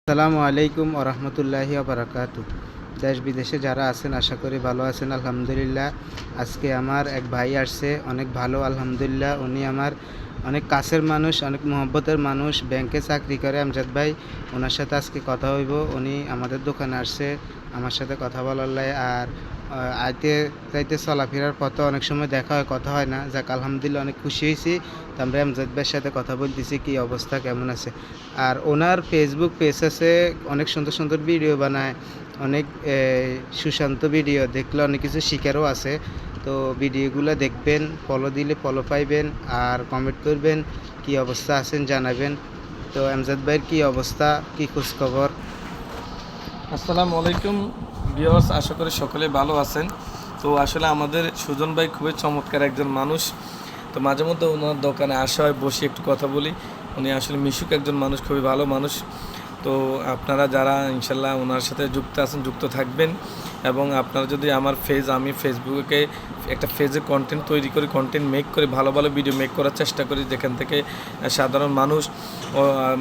আসসালামু আলাইকুম ওয়া রাহমাতুল্লাহি ওয়া বারাকাতু। দেশ বিদেশে যারা আছেন আশা করি ভালো আছেন আলহামদুলিল্লাহ। আজকে আমার এক ভাই আসছে, অনেক ভালো আলহামদুলিল্লাহ। উনি আমার অনেক কাছের মানুষ, অনেক মহব্বতের মানুষ, ব্যাংকে চাকরি করে আমজাদ ভাই। ওনার সাথে আজকে কথা হইব। উনি আমাদের দোকানে আসছে আমার সাথে কথা বলার লাই। আর আইতে যাইতে চলাফেরার পথে অনেক সময় দেখা হয়, কথা হয় না। যাক আলহামদুলিল্লাহ অনেক খুশি হয়েছি। তো আমরা আমজাদ ভাইয়ের সাথে কথা বলতেছি কী অবস্থা, কেমন আছে। আর ওনার ফেসবুক পেজ আছে, অনেক সুন্দর সুন্দর ভিডিও বানায়, অনেক সুশান্ত ভিডিও, দেখলে অনেক কিছু শিখারও আছে। তো ভিডিওগুলো দেখবেন, ফলো দিলে ফলো পাইবেন, আর কমেন্ট করবেন কি অবস্থা আছেন জানাবেন। তো আমজাদ ভাইয়ের কী অবস্থা, কী খোঁজখবর? আসসালামু আলাইকুম ভিউয়ার্স, আশা করি সকলে ভালো আছেন। তো আসলে আমাদের সুজন ভাই খুবই চমৎকার একজন মানুষ। তো মাঝে মধ্যে ওনার দোকানে আসা হয়, বসে একটু কথা বলি। উনি আসলে মিশুক একজন মানুষ, খুবই ভালো মানুষ। তো আপনারা যারা ইনশাল্লাহ ওনার সাথে যুক্ত আছেন, যুক্ত থাকবেন। এবং আপনারা যদি আমার আমি ফেসবুকে একটা ফেজে কন্টেন্ট তৈরি করি, কন্টেন্ট মেক করে, ভালো ভালো ভিডিও মেক করার চেষ্টা করি, যেখান থেকে সাধারণ মানুষ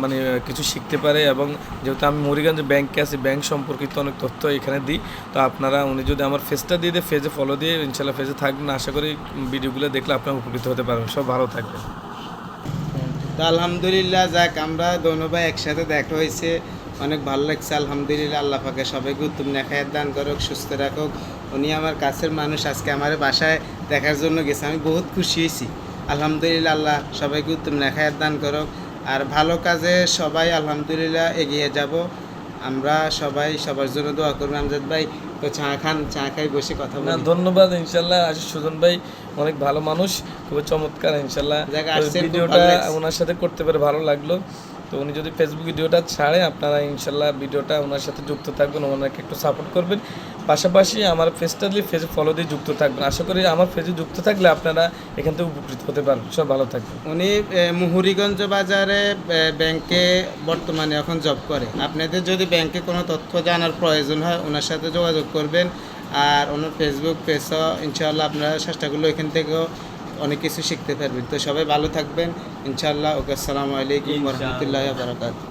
মানে কিছু শিখতে পারে। এবং যেহেতু আমি মুড়িগঞ্জে ব্যাংকে আছি, ব্যাংক সম্পর্কিত অনেক তথ্য এখানে দিই। তো আপনারা উনি যদি আমার ফেজটা দিয়ে দেয়, ফেজে ফলো দিয়ে ইনশাল্লাহ ফেজে থাকবেন। আশা করি ভিডিওগুলো দেখলে আপনারা উপকৃত হতে পারবেন। সব ভালো থাকবেন। তো আলহামদুলিল্লাহ, যাক আমরা দোনো ভাই একসাথে দেখা হয়েছে, অনেক ভালো লাগছে আলহামদুলিল্লাহ। আল্লাহ পাকে সবাইকে উত্তম নেখায়াত দান করুক, সুস্থ রাখুক। উনি আমার কাছের মানুষ, আজকে আমার বাসায় দেখার জন্য গেছে, আমি বহুত খুশি হয়েছি আলহামদুলিল্লাহ। আল্লাহ সবাইকে উত্তম নেখায়াত দান করুক, আর ভালো কাজে সবাই আলহামদুলিল্লাহ এগিয়ে যাব। আমরা সবাই সবার জন্য দোয়া করবো। আমজাদ ভাই তো চা খান, চা খাই বসে কথা বলি। ধন্যবাদ। ইনশাল্লাহ আশিস সুজন ভাই অনেক ভালো মানুষ, খুবই চমৎকার। ইনশাল্লাহ ভিডিওটা ওনার সাথে করতে পেরে ভালো লাগলো। তো উনি যদি ফেসবুক ভিডিওটা ছাড়ে, আপনারা ইনশাল্লাহ ভিডিওটা ওনার সাথে যুক্ত থাকবেন, ওনাকে একটু সাপোর্ট করবেন। পাশাপাশি আমার পেজটা দিয়ে ফেজে ফলো দিয়ে যুক্ত থাকবেন। আশা করি আমার ফেজে যুক্ত থাকলে আপনারা এখান থেকে উপকৃত হতে পারবেন। সব ভালো থাকবেন। উনি মুহুরীগঞ্জ বাজারে ব্যাংকে বর্তমানে এখন জব করে। আপনাদের যদি ব্যাংকে কোনো তথ্য জানার প্রয়োজন হয়, ওনার সাথে যোগাযোগ করবেন। আর ওনার ফেসবুক পেজও ইনশাআল্লাহ আপনারা চেষ্টাগুলো এখান থেকেও অনেক কিছু শিখতে পারবেন। তো সবাই ভালো থাকবেন ইনশাআল্লাহ। ওকে, আসসালামু আলাইকুম ওয়া রাহমাতুল্লাহি ওয়া বারাকাতুহু।